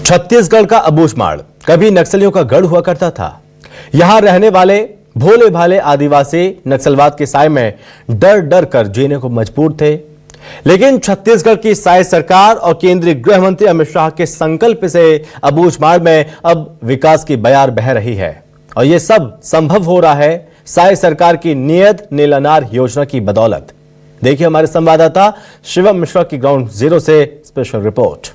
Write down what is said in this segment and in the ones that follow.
छत्तीसगढ़ का अबूझमाड़ कभी नक्सलियों का गढ़ हुआ करता था। यहां रहने वाले भोले भाले आदिवासी नक्सलवाद के साए में डर डर कर जीने को मजबूर थे। लेकिन छत्तीसगढ़ की साए सरकार और केंद्रीय गृह मंत्री अमित शाह के संकल्प से अबूझमाड़ में अब विकास की बयार बह रही है और यह सब संभव हो रहा है साए सरकार की नियत नीलानार योजना की बदौलत। देखिए हमारे संवाददाता शिवम मिश्रा की ग्राउंड जीरो से स्पेशल रिपोर्ट।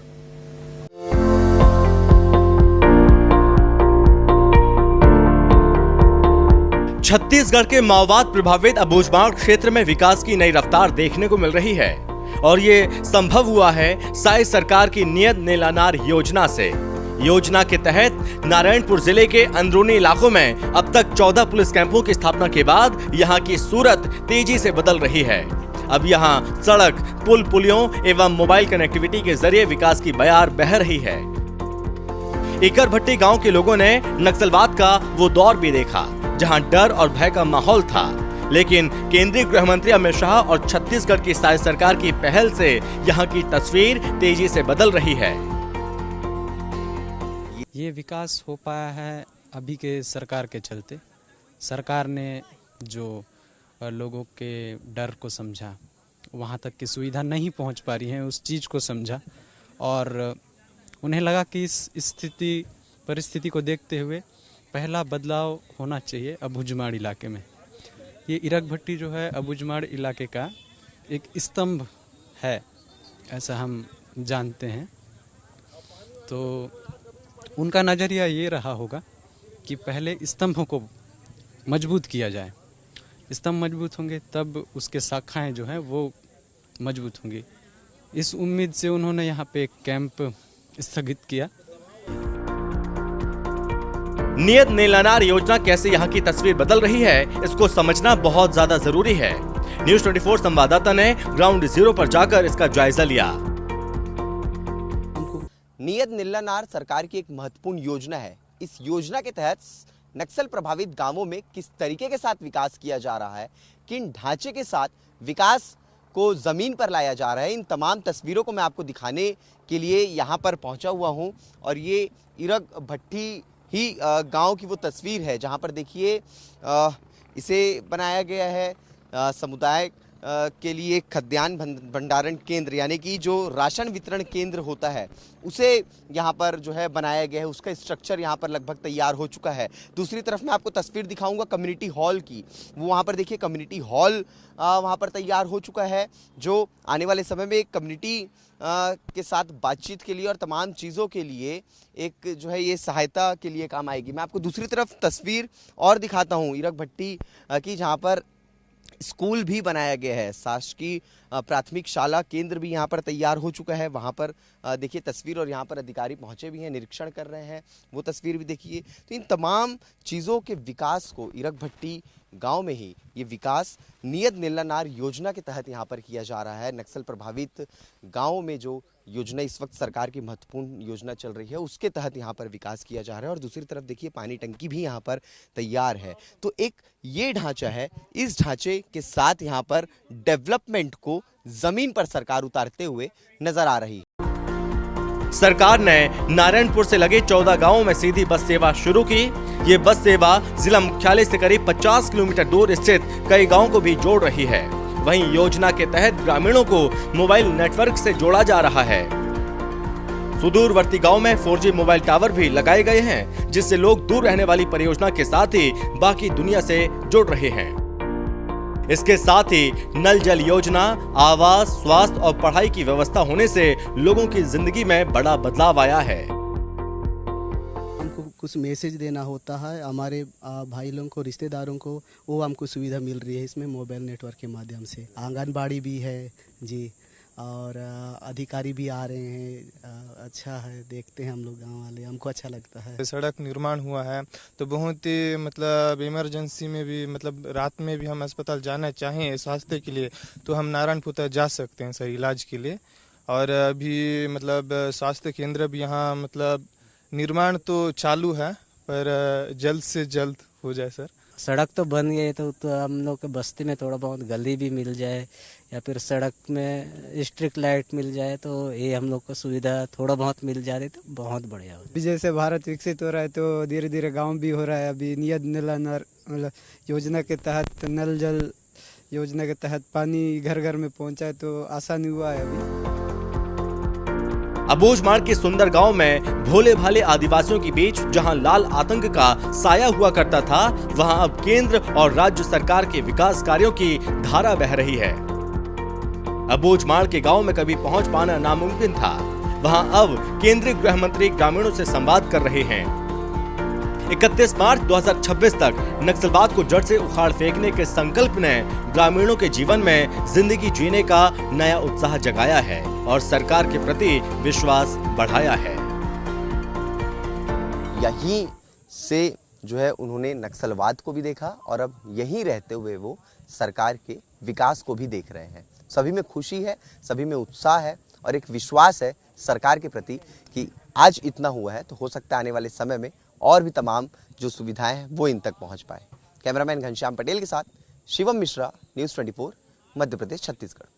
छत्तीसगढ़ के माओवाद प्रभावित अबूझमाड़ क्षेत्र में विकास की नई रफ्तार देखने को मिल रही है और ये संभव हुआ है साए सरकार की नियत नीलानार योजना से। योजना के तहत नारायणपुर जिले के अंदरूनी इलाकों में अब तक 14 पुलिस कैंपों की स्थापना के बाद यहां की सूरत तेजी से बदल रही है। अब यहां सड़क, पुल, पुलियों एवं मोबाइल कनेक्टिविटी के जरिए विकास की बयार बह रही है। इकरभट्टी गांव के लोगों ने नक्सलवाद का वो दौर भी देखा जहां डर और भय का माहौल था, लेकिन केंद्रीय गृह मंत्री अमित शाह और छत्तीसगढ़ की साए सरकार की पहल से यहां की तस्वीर तेजी से बदल रही है। ये विकास हो पाया है अभी के सरकार के चलते। सरकार ने जो लोगों के डर को समझा, वहाँ तक की सुविधा नहीं पहुँच पा रही है उस चीज़ को समझा और उन्हें लगा कि इस परिस्थिति को देखते हुए पहला बदलाव होना चाहिए अबूझमाड़ इलाके में। ये इरगभट्टी जो है अबूझमाड़ इलाके का एक स्तंभ है, ऐसा हम जानते हैं। तो उनका नज़रिया ये रहा होगा कि पहले स्तंभों को मजबूत किया जाए। स्तंभ मजबूत होंगे तब उसके शाखाएं जो हैं वो मजबूत होंगी। इस उम्मीद से उन्होंने यहाँ पे एक कैंप स्थगित किया। नियत नीलानार योजना कैसे यहाँ की तस्वीर बदल रही है, इसको समझना बहुत ज्यादा जरूरी है। न्यूज़ 24 संवाददाता ने ग्राउंड जीरो पर जाकर इसका जायजा लिया। नियत नीलानार सरकार की एक महत्वपूर्ण योजना है। इस योजना के तहत नक्सल प्रभावित गांवों में किस तरीके के साथ विकास किया जा रहा है, किन ढांचे के साथ विकास को जमीन पर लाया जा रहा है, इन तमाम तस्वीरों को मैं आपको दिखाने के लिए यहाँ पर पहुँचा हुआ हूँ। और ये इरगभट्टी ही गांव की वो तस्वीर है जहां पर देखिए इसे बनाया गया है समुदाय के लिए खाद्यान्न भंडारण केंद्र, यानी कि जो राशन वितरण केंद्र होता है उसे यहाँ पर जो है बनाया गया है। उसका स्ट्रक्चर यहाँ पर लगभग तैयार हो चुका है। दूसरी तरफ मैं आपको तस्वीर दिखाऊंगा कम्युनिटी हॉल की। वो वहाँ पर देखिए कम्युनिटी हॉल वहाँ पर तैयार हो चुका है, जो आने वाले समय में कम्युनिटी के साथ बातचीत के लिए और तमाम चीज़ों के लिए एक जो है ये सहायता के लिए काम आएगी। मैं आपको दूसरी तरफ तस्वीर और दिखाता हूँ इरगभट्टी की, जहाँ पर स्कूल भी बनाया गया है। शासकीय प्राथमिक शाला केंद्र भी यहाँ पर तैयार हो चुका है। वहाँ पर देखिए तस्वीर, और यहाँ पर अधिकारी पहुँचे भी हैं, निरीक्षण कर रहे हैं, वो तस्वीर भी देखिए। तो इन तमाम चीज़ों के विकास को इरगभट्टी गांव में ही ये विकास नियत नीलानार योजना के तहत यहाँ पर किया जा रहा है। नक्सल प्रभावित गाँवों में जो योजना इस वक्त सरकार की महत्वपूर्ण योजना चल रही है उसके तहत यहाँ पर विकास किया जा रहा है। और दूसरी तरफ देखिए पानी टंकी भी यहाँ पर तैयार है। तो एक ये ढांचा है, इस ढांचे के साथ यहाँ पर डेवलपमेंट को जमीन पर सरकार उतारते हुए नजर आ रही है। सरकार ने नारायणपुर से लगे 14 गांवों में सीधी बस सेवा शुरू की। ये बस सेवा जिला मुख्यालय से करीब 50 किलोमीटर दूर स्थित कई गांवों को भी जोड़ रही है। वहीं योजना के तहत ग्रामीणों को मोबाइल नेटवर्क से जोड़ा जा रहा है। सुदूरवर्ती गांव में 4G मोबाइल टावर भी लगाए गए हैं, जिससे लोग दूर रहने वाली परियोजना के साथ ही बाकी दुनिया से जुड़ रहे हैं। इसके साथ ही नल जल योजना, आवास, स्वास्थ्य और पढ़ाई की व्यवस्था होने से लोगों की जिंदगी में बड़ा बदलाव आया है। हमको कुछ मैसेज देना होता है हमारे भाई लोगों को, रिश्तेदारों को, वो हमको सुविधा मिल रही है इसमें मोबाइल नेटवर्क के माध्यम से। आंगनबाड़ी भी है जी, और अधिकारी भी आ रहे हैं। अच्छा है, देखते हैं हम लोग गांव वाले, हमको अच्छा लगता है। सड़क निर्माण हुआ है तो बहुत ही मतलब इमरजेंसी में भी, मतलब रात में भी हम अस्पताल जाना चाहें स्वास्थ्य के लिए तो हम नारायणपुर तक जा सकते हैं सर इलाज के लिए। और अभी मतलब स्वास्थ्य केंद्र भी यहाँ मतलब निर्माण तो चालू है, पर जल्द से जल्द हो जाए सर। सड़क तो बन गई तो हम लोग के बस्ती में थोड़ा बहुत गली भी मिल जाए या फिर सड़क में स्ट्रीट लाइट मिल जाए तो ये हम लोग को सुविधा थोड़ा बहुत मिल जाए तो बहुत बढ़िया हो। अभी जैसे भारत विकसित हो रहा है तो धीरे धीरे गांव भी हो रहा है। अभी नियत नीलानार मतलब योजना के तहत नल जल योजना के तहत पानी घर घर में पहुंचा है तो आसानी हुआ है अभी। अबूझमाड़ के सुंदर गांव में भोले भाले आदिवासियों के बीच जहां लाल आतंक का साया हुआ करता था, वहां अब केंद्र और राज्य सरकार के विकास कार्यों की धारा बह रही है। अबूझमाड़ के गांव में कभी पहुंच पाना नामुमकिन था, वहां अब केंद्रीय गृह मंत्री ग्रामीणों से संवाद कर रहे हैं। 31 मार्च 2026 तक नक्सलवाद को जड़ से उखाड़ फेंकने के संकल्प ने ग्रामीणों के जीवन में जिंदगी जीने का नया उत्साह जगाया है और सरकार के प्रति विश्वास बढ़ाया है। यहीं से जो है उन्होंने नक्सलवाद को भी देखा और अब यहीं रहते हुए वो सरकार के विकास को भी देख रहे हैं। सभी में खुशी है, सभी में उत्साह है और एक विश्वास है सरकार के प्रति कि आज इतना हुआ है तो हो सकता है आने वाले समय में और भी तमाम जो सुविधाएं हैं वो इन तक पहुंच पाए। कैमरामैन घनश्याम पटेल के साथ शिवम मिश्रा, न्यूज़ 24, मध्य प्रदेश, छत्तीसगढ़।